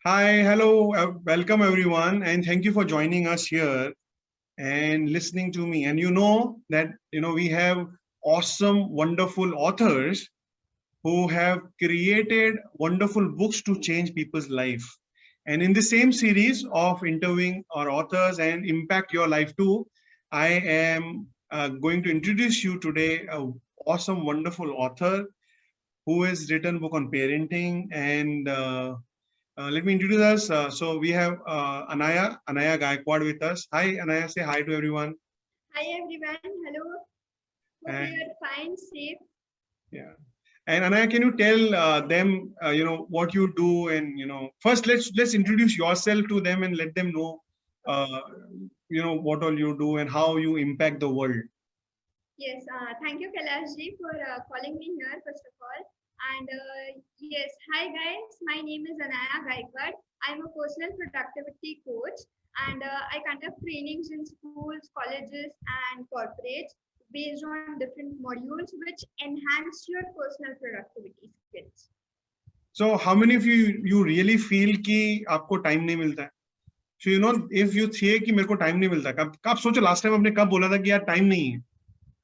Hi, hello, welcome everyone, and thank you for joining us here and listening to me. And you know that we have awesome, wonderful authors who have created wonderful books to change people's life. And in the same series of interviewing our authors and impact your life too, I am going to introduce you today a awesome, wonderful author who has written a book on parenting and let me introduce us. So we have Anaya Gaikwad with us. Hi, Anaya. Say hi to everyone. Hi everyone, hello. Hope And you are fine, safe. yeah. And Anaya, can you tell them, what you do, and first let's introduce yourself to them and let them know, Okay. uh, what all you do and how you impact the world. Yes, thank you Kailash ji for calling me here first of all. And yes, hi guys, my name is Anaya Gaikwad. I'm a personal productivity coach and I conduct trainings in schools, colleges and corporates based on different modules which enhance your personal productivity skills. So how many of you really feel कि आपको time नहीं मिलता है? So if you say कि मेरे को time नहीं मिलता, कब सोचो last time आपने कब बोला था कि यार time नहीं है?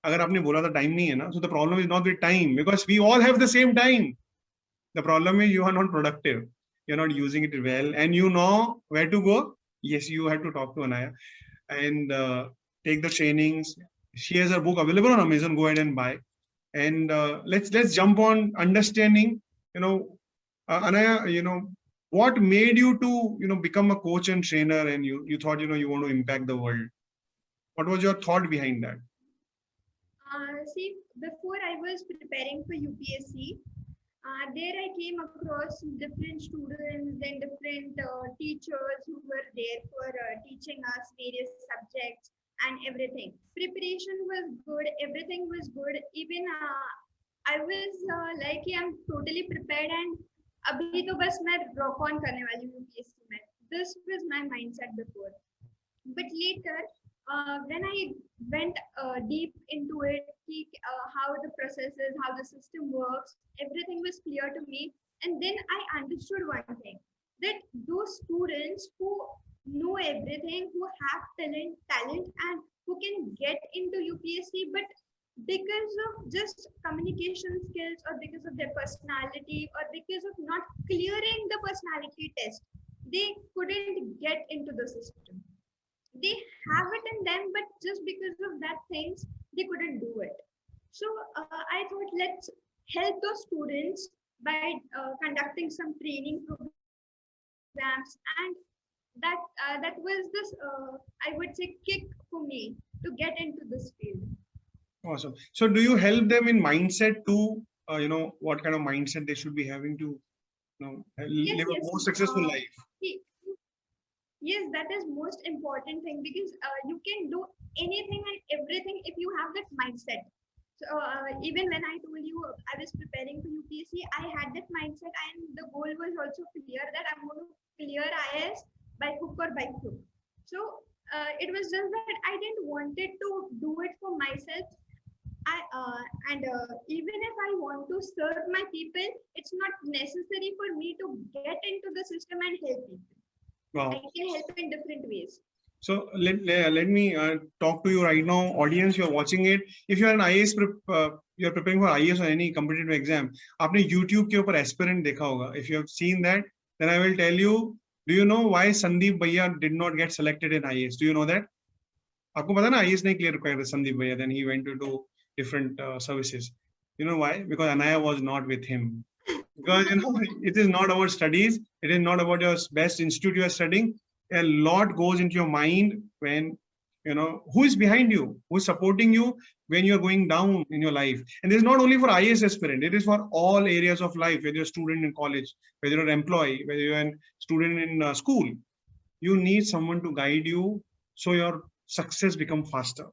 अगर आपने बोला था time नहीं है ना, so the problem is not with time because we all have the same time. The problem is you are not productive. You're not using it well, and you know where to go. Yes, you have to talk to Anaya and take the trainings. She has her book available on Amazon. Go ahead and buy. And let's jump on understanding. Anaya, what made you to become a coach and trainer, and you thought you want to impact the world. What was your thought behind that? See, before I was preparing for UPSC, there I came across different students and different teachers who were there for teaching us various subjects and everything. Preparation was good, everything was good. Even I was like, yeah, I'm totally prepared and अभी तो बस मैं rock on करने वाली हूँ UPSC में. This was my mindset before. But later, when I went deep into it, how the process is, how the system works, everything was clear to me. And then I understood one thing, that those students who know everything, who have talent, and who can get into UPSC, but because of just communication skills or because of their personality or because of not clearing the personality test, they couldn't get into the system. They have it in them, but just because of that things, they couldn't do it. So I thought let's help those students by conducting some training programs, and that was this I would say kick for me to get into this field. Awesome. So do you help them in mindset too? What kind of mindset they should be having to Yes, live a yes. more successful life. He- Yes, that is most important thing because you can do anything and everything if you have that mindset. So even when I told you I was preparing for UPSC, I had that mindset and the goal was also clear that I'm going to clear IS by hook or by crook. So it was just that I didn't wanted to do it for myself. And even if I want to serve my people, it's not necessary for me to get into the system and help people. I Wow. can help in different ways. So let me talk to you right now, audience. You're watching it. If you're an IAS, you're preparing for IAS or any competitive exam. आपने YouTube के ऊपर aspirant देखा होगा. If you have seen that, then I will tell you. Do you know why Sandeep Bhaiya did not get selected in IAS? Do you know that? आपको पता ना IAS नहीं clear कर Sandeep Bhaiya. Then he went to do different services. You know why? Because Anaya was not with him. Because it is not about studies, it is not about your best institute you are studying. A lot goes into your mind when who is behind you, who is supporting you when you're going down in your life. And this is not only for IAS aspirant, it is for all areas of life, whether you're a student in college, whether you're an employee, whether you're a student in school. You need someone to guide you so your success become faster.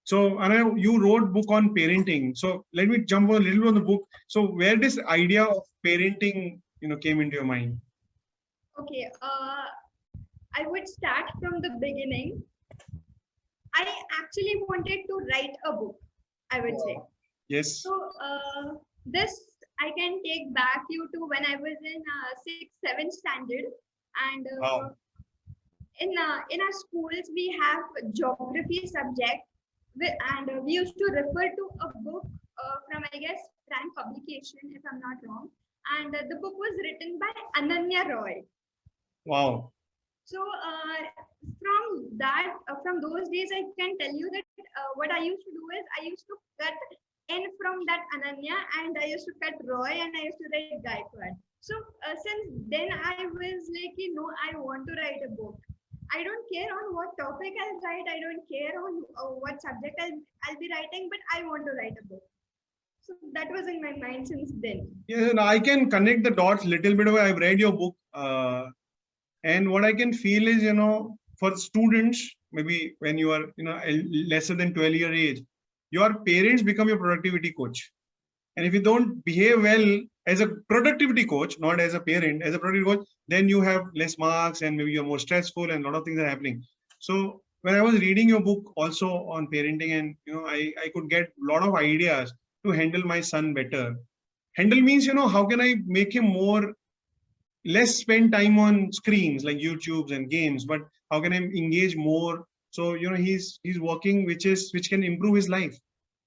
So, Anna, you wrote book on parenting. So let me jump a little on the book. So where this idea of parenting, came into your mind? Okay, I would start from the beginning. I actually wanted to write a book, I would say. Yes. So this I can take back you to when I was in 6th, 7th standard. And Wow. in our schools we have geography subject, and we used to refer to a book from, I guess, Frank publication, if I'm not wrong. And the book was written by Ananya Roy. Wow. So from those days, I can tell you that what I used to do is I used to cut N from that Ananya, and I used to cut Roy, and I used to write Gaikwad. So since then, I was like, I want to write a book. I don't care on what topic I'll write. I don't care on what subject I'll be writing, but I want to write a book. So that was in my mind since then. Yeah, and I can connect the dots little bit. I've read your book, and what I can feel is, for students, maybe when you are, lesser than 12-year age, your parents become your productivity coach. And if you don't behave well as a productivity coach, not as a parent, as a productivity coach, then you have less marks and maybe you're more stressful and a lot of things are happening. So when I was reading your book also on parenting, and I could get a lot of ideas to handle my son better. Handle means, how can I make him less spend time on screens like YouTubes and games, but how can I engage more? So, he's working, which can improve his life.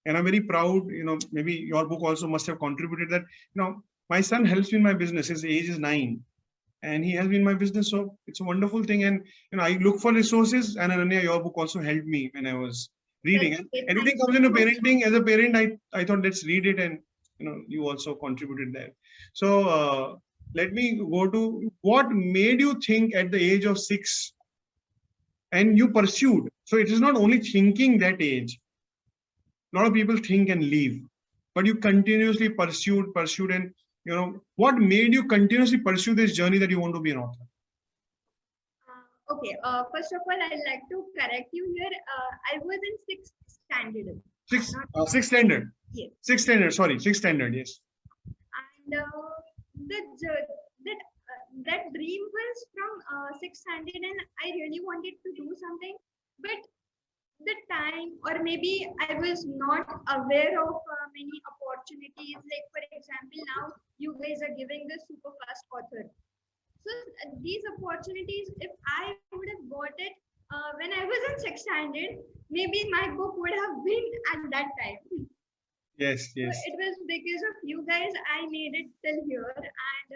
And I'm very proud, maybe your book also must have contributed that, my son helps me in my business. His age is 9 and he helps me in my business. So it's a wonderful thing. And, I look for resources, and Ananya, your book also helped me when I was reading. And everything comes into parenting. As a parent, I thought, let's read it. And, you also contributed there. So let me go to what made you think at the age of 6 and you pursued. So it is not only thinking that age. A lot of people think and leave, but you continuously pursued, and what made you continuously pursue this journey that you want to be an author? Okay. First of all, I'd like to correct you here. I was in 6th standard. Sixth standard. Yes. 6th standard. Sorry, 6th standard. Yes. And that dream was from 6th standard, and I really wanted to do something, but the time, or maybe I was not aware of many opportunities. Like, for example, now you guys are giving the super fast author. So these opportunities, if I would have got it when I was in 6th standard, maybe my book would have been at that time. Yes. So it was because of you guys I made it till here. And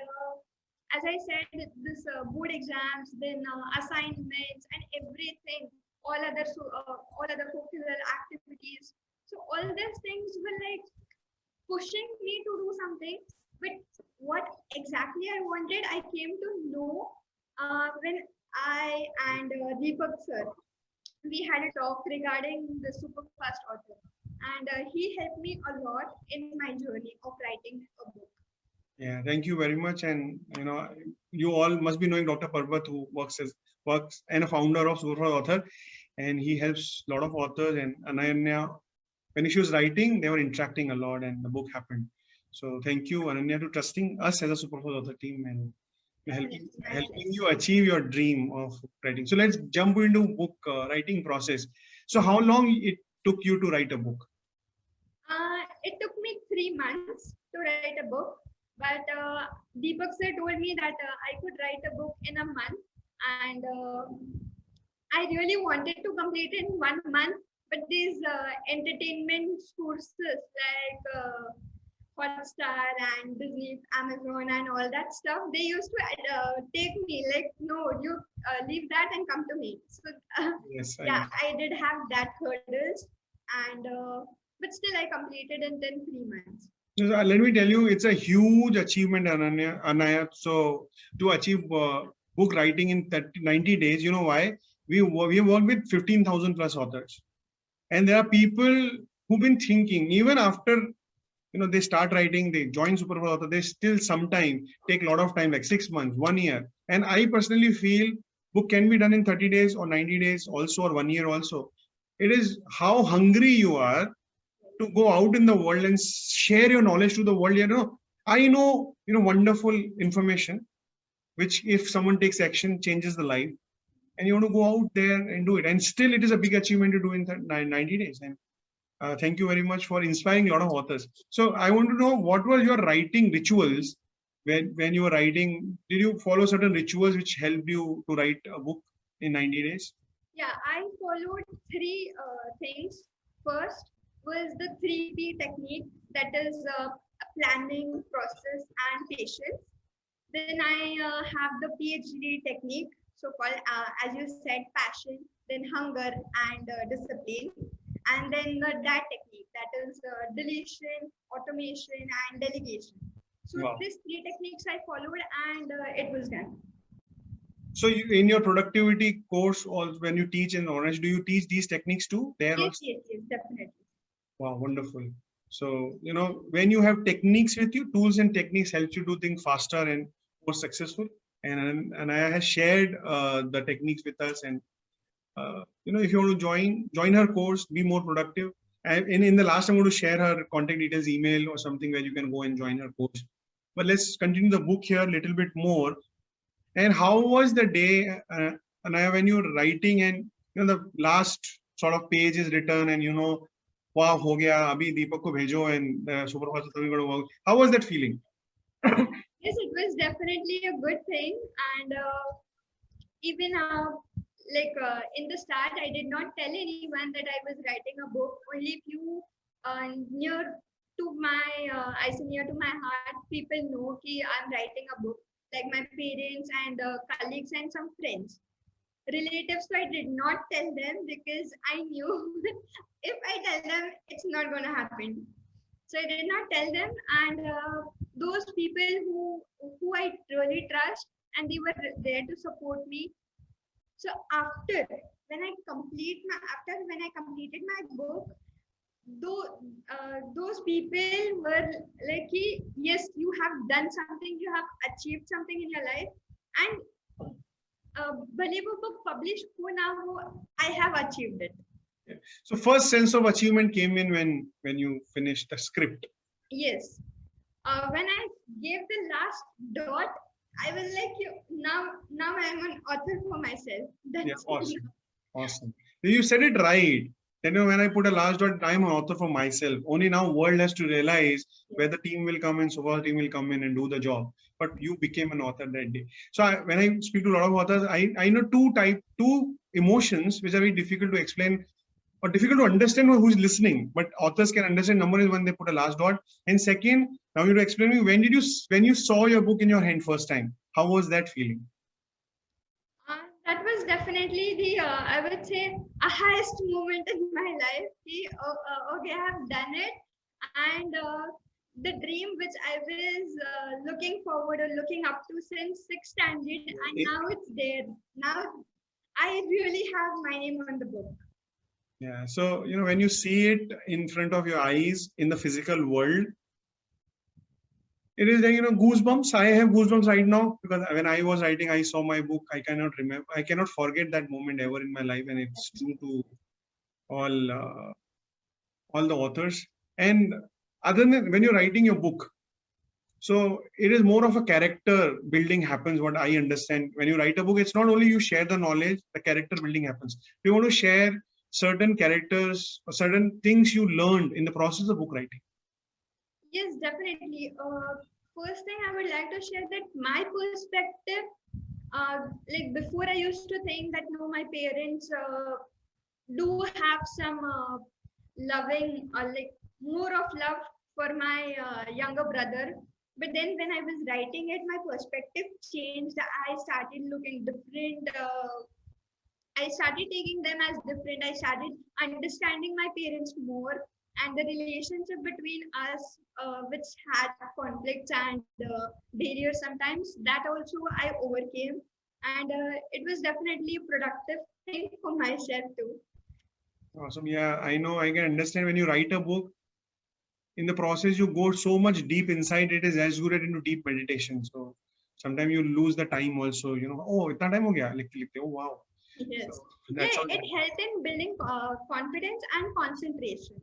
as I said, this board exams, then assignments and everything, all other co-curricular activities. So all these things were like pushing me to do something. But what exactly I wanted, I came to know when I and Deepak sir, we had a talk regarding the super fast author, and he helped me a lot in my journey of writing a book. Yeah, thank you very much. And you all must be knowing Dr. Parvat, who works and a founder of Superfast Author, and he helps a lot of authors. And Ananya, when she was writing, they were interacting a lot, and the book happened. So thank you, Ananya, to trusting us as a Superfast Author team and helping you achieve your dream of writing. So let's jump into book writing process. So how long it took you to write a book? It took me 3 months to write a book, but Deepak sir told me that I could write a book in a month, and I really wanted to complete it in 1 month, but these entertainment sources like Hotstar and Disney, Amazon, and all that stuff, they used to take me like, no, you leave that and come to me. So yes, I did have that hurdles, and but still I completed in 3 months. Let me tell you, it's a huge achievement, Anaya. So to achieve book writing in 90 days, you know why? We work with 15,000 plus authors. And there are people who've been thinking, even after they start writing, they join Superfast Author, they still sometimes take a lot of time, like 6 months, 1 year. And I personally feel book can be done in 30 days or 90 days also, or 1 year also. It is how hungry you are to go out in the world and share your knowledge to the world. I know, wonderful information, which if someone takes action, changes the life. And you want to go out there and do it. And still it is a big achievement to do in 90 days. And thank you very much for inspiring a lot of authors. So I want to know, what were your writing rituals when you were writing, did you follow certain rituals which helped you to write a book in 90 days? Yeah, I followed three things. First was the 3P technique, that is planning, process, and patience. Then I have the PhD technique, so called, as you said, passion, then hunger and discipline. And then the DAT technique, that is deletion, automation, and delegation. So Wow. these three techniques I followed, and it was done. So you, in your productivity course, or when you teach in Orange, do you teach these techniques too? There Yes, also? yes, yes, definitely. Wow, wonderful. So, you know, when you have techniques with you, tools and techniques help you do things faster and more successful. And I has shared the techniques with us. And you know, if you want to join her course, be more productive. And in the last, I'm going to share her contact details, email or something where you can go and join her course. But let's continue the book here a little bit more. And how was the day, Anaya, when you were writing and you know the last sort of page is written and you know, wow, ho gaya, abhi Deepak ko bhejo and supervisor is going to work. How was that feeling? Yes, it was definitely a good thing. And even in the start, I did not tell anyone that I was writing a book. Only few near to my, I say near to my heart, people know कि I'm writing a book, like my parents and colleagues and some friends. Relatives, so I did not tell them because I knew if I tell them, it's not going to happen. So I did not tell them, and those people who I really trust, and they were there to support me. So when I completed my book, those people were like, yes, you have done something, you have achieved something in your life, and भले वो book published हो ना हो, I have achieved it. Yeah. So first sense of achievement came in when you finished the script. Yes. When I gave the last dot, I was like, now I'm an author for myself. That's Yeah, awesome. Awesome. You said it right. You know, when I put a last dot, I'm an author for myself. Only now world has to realize where the team will come in, so team will come in and do the job. But you became an author that day. So when I speak to a lot of authors, I know two emotions which are very difficult to explain or difficult to understand who's listening. But authors can understand. Number is when they put a last dot, and second, now you to explain me when you saw your book in your hand first time. How was that feeling? That was definitely the, I would say, a highest moment in my life. Okay, I have done it. And the dream which I was looking forward or looking up to since 6th standard, and now it's there. Now I really have my name on the book. Yeah. So, you know, when you see it in front of your eyes in the physical world, it is like, you know, goosebumps. I have goosebumps right now because when I was writing, I saw my book. I cannot remember. I cannot forget that moment ever in my life. And it's true to all the authors. And other than when you're writing your book, so it is more of a character building happens. What I understand when you write a book, it's not only you share the knowledge, the character building happens. You want to share certain characters or certain things you learned in the process of book writing. Yes, definitely. First thing I would like to share that my perspective, like before I used to think that no, my parents do have some loving or like more of love for my younger brother. But then when I was writing it, my perspective changed. I started looking different. I started taking them as different. I started understanding my parents more, and the relationship between us, which had conflicts and barriers sometimes, that also I overcame. And it was definitely a productive thing for myself too. Awesome. Yeah, I know. I can understand when you write a book, in the process, you go so much deep inside. It is as good as into deep meditation. So sometimes you lose the time also. You know, oh, itna time ho gaya. Oh, wow. Yes. So Yeah, it helped in building confidence and concentration.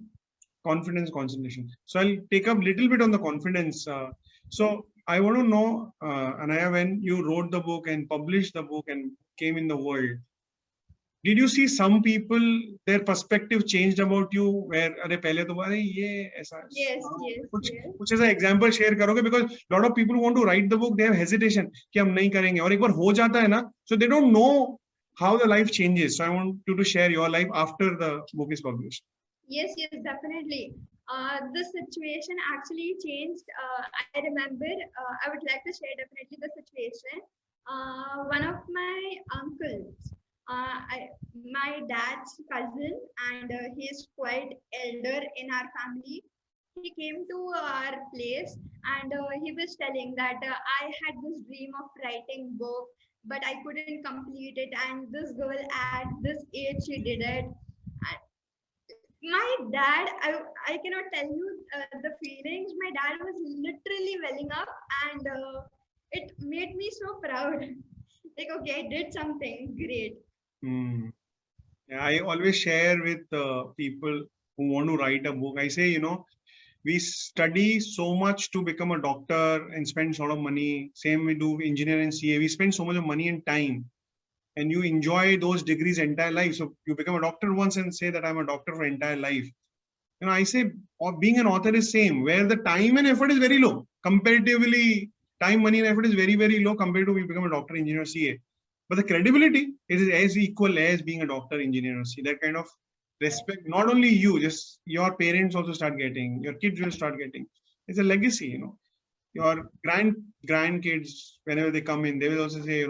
Confidence, concentration. So I'll take up a little bit on the confidence. So I want to know, Anaya, when you wrote the book and published the book and came in the world, did you see some people, their perspective changed about you, where अरे पहले तो अरे ये ऐसा, कुछ ऐसा example share करोगे, because lot of people who want to write the book, they have hesitation कि हम नहीं करेंगे, और एक बार हो जाता है ना, so they don't know how the life changes. So I want you to share your life after the book is published. Yes, definitely. The situation actually changed. I remember, I would like to share definitely the situation. One of my uncles, my dad's cousin, and he is quite elder in our family. He came to our place and he was telling that I had this dream of writing book, but I couldn't complete it. And this girl at this age, she did it. My dad, I cannot tell you the feelings. My dad was literally welling up, and it made me so proud. Like, okay, I did something great. Yeah, I always share with people who want to write a book. I say, we study so much to become a doctor and spend a lot of money. Same we do engineer and CA. We spend so much of money and time, and you enjoy those degrees entire life. So you become a doctor once and say that I'm a doctor for entire life. I say being an author is same, where the time and effort is very low. Comparatively, time, money and effort is very, very low compared to we become a doctor, engineer, CA. But the credibility is as equal as being a doctor, engineer, or CA. That kind of respect, not only you, just your parents also start getting, your kids will start getting. It's a legacy, Your grandkids, whenever they come in, they will also say,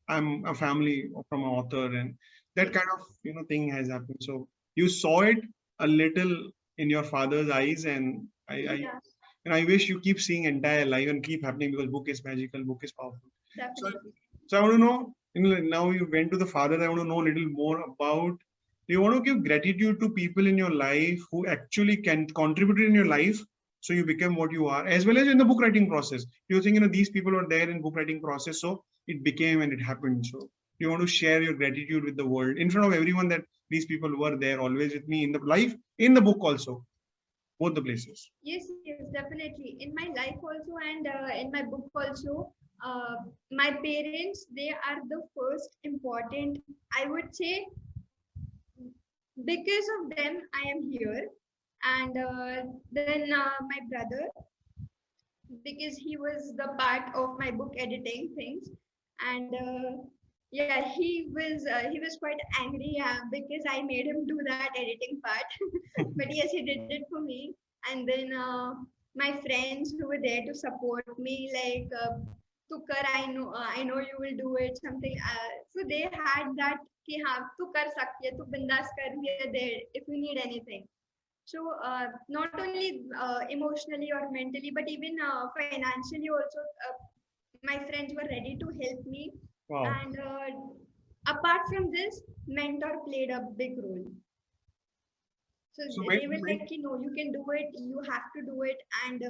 I'm a family from an author, and that kind of thing has happened. So you saw it a little in your father's eyes, and I wish you keep seeing entire life and keep happening, because book is magical, book is powerful. Definitely. So I want to know, now you went to the father, I want to know a little more about, do you want to give gratitude to people in your life who actually can contribute in your life so you become what you are, as well as in the book writing process? You think, these people were there in book writing process, so it became and it happened. So you want to share your gratitude with the world in front of everyone, that these people were there always with me in the life, in the book also, both the places. Yes, definitely. In my life also, and in my book also, my parents, they are the first important, I would say. Because of them, I am here. And then my brother, because he was the part of my book editing things. And yeah, he was quite angry because I made him do that editing part. But yes, he did it for me. And then my friends who were there to support me, like Tukar, I know you will do it, something. So they had that कि हाँ तू कर सकती है, तू बिंदास कर, we are there if you need anything. So not only emotionally or mentally, but even financially also, my friends were ready to help me. Wow. And apart from this, mentor played a big role. So they were like, you can do it, you have to do it. And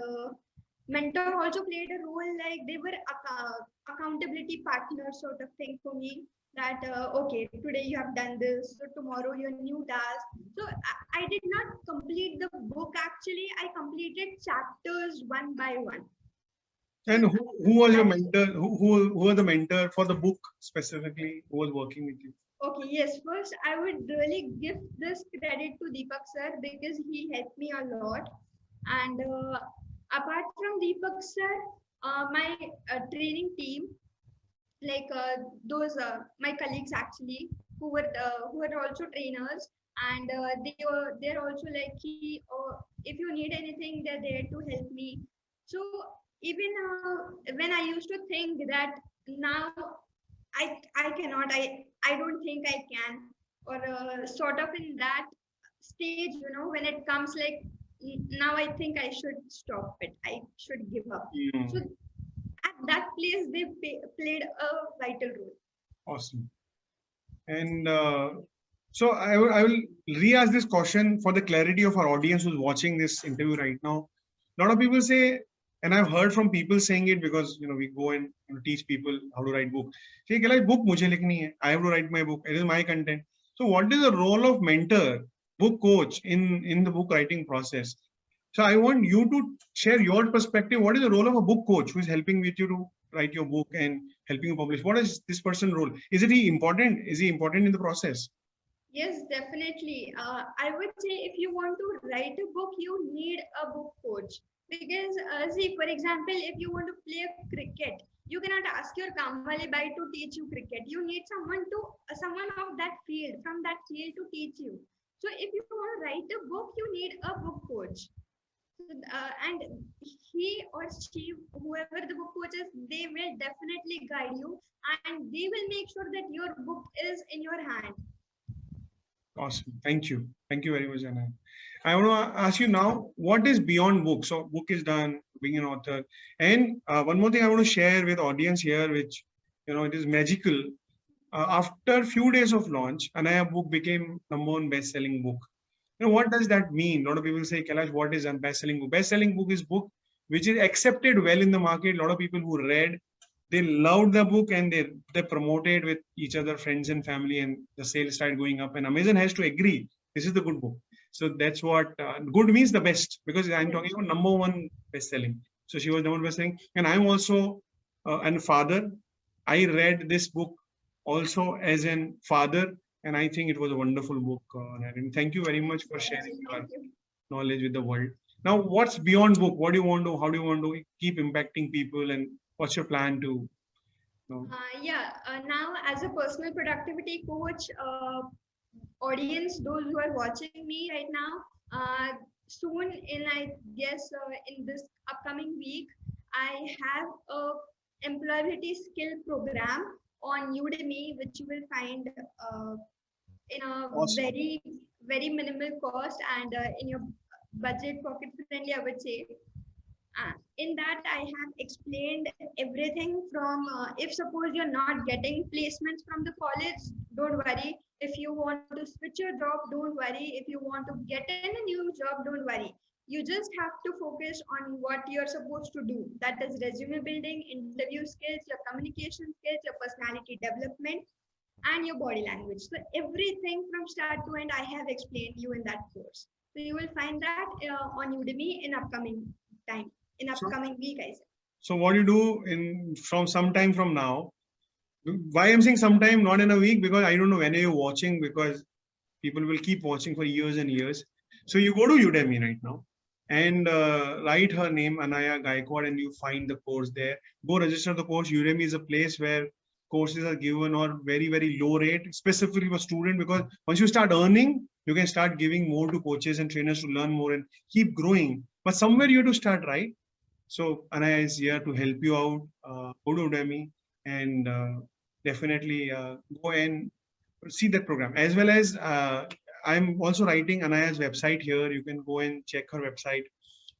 mentor also played a role, like they were accountability partner sort of thing for me. That okay, today you have done this, so tomorrow your new task. So I did not complete the book, actually I completed chapters one by one. And who was your mentor? Who was the mentor for the book specifically? Who was working with you? Okay, yes, first I would really give this credit to Deepak sir, because he helped me a lot. And apart from Deepak sir, my training team, like those my colleagues actually, who were also trainers, and they're also like, if you need anything, they're there to help me. So even when I used to think that now I cannot, I don't think I can, or sort of in that stage, when it comes like, now I think I should stop it, I should give up. So at that place, they played a vital role. Awesome. And so I will re-ask this question for the clarity of our audience who's watching this interview right now. A lot of people say, and I've heard from people saying it, because we go and teach people how to write book. Say, book mujhe likhni hai. I have to write my book. It is my content. So what is the role of mentor, book coach in the book writing process? So I want you to share your perspective. What is the role of a book coach who is helping with you to write your book and helping you publish. What is this person's role? Is he important? Is he important in the process? Yes, definitely. I would say if you want to write a book, you need a book coach. Because, see, for example, if you want to play cricket, you cannot ask your Kamwali Bai to teach you cricket. You need someone of that field, from that field to teach you. So if you want to write a book, you need a book coach. And he or she, whoever the book coach is, they will definitely guide you and they will make sure that your book is in your hand. Awesome. Thank you. Thank you very much, Anaya. I want to ask you now, what is beyond book? So book is done, being an author. And one more thing I want to share with audience here, which, it is magical. After few days of launch, Anaya book became #1 best-selling book. What does that mean? A lot of people say, Kailash, what is a best-selling book? Best-selling book is book which is accepted well in the market. A lot of people who read, they loved the book and they promoted with each other, friends and family, and the sales started going up. And Amazon has to agree, this is the good book. So that's what good means, the best, because I'm talking about #1 best-selling. So she was #1 best-selling. And I'm also a father. I read this book also as a father. And I think it was a wonderful book. And thank you very much for sharing your knowledge with the world. Now, what's beyond book? What do you want to, how do you want to keep impacting people? And what's your plan to? Now as a personal productivity coach, audience, those who are watching me right now, soon I guess in this upcoming week, I have a employability skill program on Udemy, which you will find in a very, very minimal cost and in your budget, pocket friendly, I would say. In that, I have explained everything from if suppose you're not getting placements from the college, don't worry. If you want to switch your job, don't worry. If you want to get in a new job, don't worry. You just have to focus on what you're supposed to do. That is resume building, interview skills, your communication skills, your personality development, and your body language. So everything from start to end, I have explained you in that course. So you will find that on Udemy in upcoming time, in upcoming week, I said. So what you do from some time from now, why I'm saying sometime, not in a week, because I don't know when you're watching, because people will keep watching for years and years. So you go to Udemy right now and write her name, Anaya Gaikwad, and you find the course there. Go register the course. Udemy is a place where courses are given or very, very low rate, specifically for student, because once you start earning, you can start giving more to coaches and trainers to learn more and keep growing. But somewhere you have to start, right? So Anaya is here to help you out. Go to Udemy and definitely go and see that program. As well as I'm also writing Anaya's website here. You can go and check her website.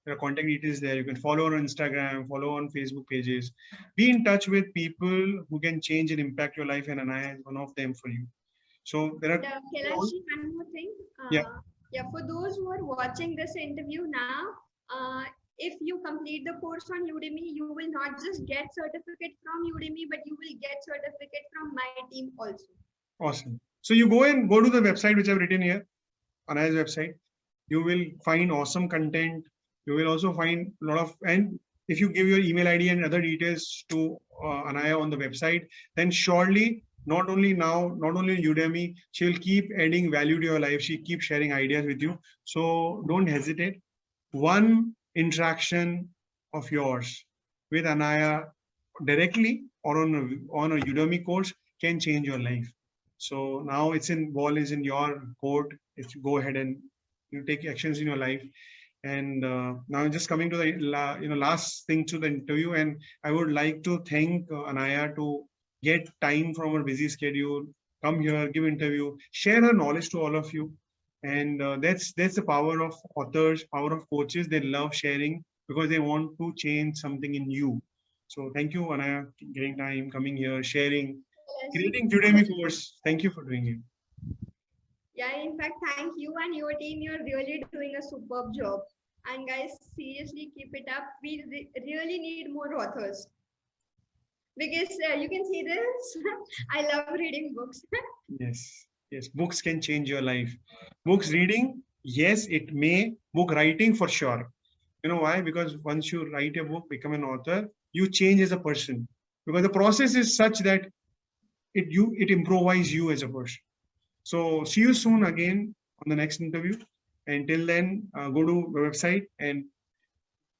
There are contact details there. You can follow her on Instagram, follow on Facebook pages. Be in touch with people who can change and impact your life, and Anaya is one of them for you. So there are. Kailash, one more thing. For those who are watching this interview now, if you complete the course on Udemy, you will not just get certificate from Udemy, but you will get certificate from my team also. Awesome. So you go to the website which I've written here, Anaya's website. You will find awesome content. You will also find a lot of, and if you give your email ID and other details to Anaya on the website, then surely not only Udemy, she will keep adding value to your life. She keeps sharing ideas with you. So don't hesitate. One interaction of yours with Anaya directly or on a Udemy course can change your life. So now ball is in your court. If you go ahead and you take actions in your life. And now just coming to the last thing to the interview, and I would like to thank Anaya to get time from her busy schedule, come here, give interview, share her knowledge to all of you. And that's the power of authors, power of coaches. They love sharing because they want to change something in you. So thank you, Anaya, getting time, coming here, sharing, creating Udemy course. Thank you for doing it. Yeah, in fact, thank you and your team. You're really doing a superb job. And guys, seriously, keep it up. We really need more authors. Because you can see this. I love reading books. Yes. Books can change your life. Books reading, yes, it may. Book writing, for sure. You know why? Because once you write a book, become an author, you change as a person. because the process is such that it improvises you as a person. So see you soon again on the next interview. Until then, go to the website and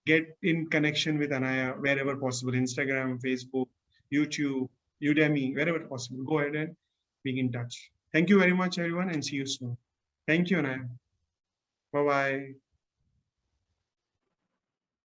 get in connection with Anaya wherever possible. Instagram, Facebook, YouTube, Udemy, wherever possible. Go ahead and be in touch. Thank you very much, everyone, and see you soon. Thank you, Anaya. Bye-bye.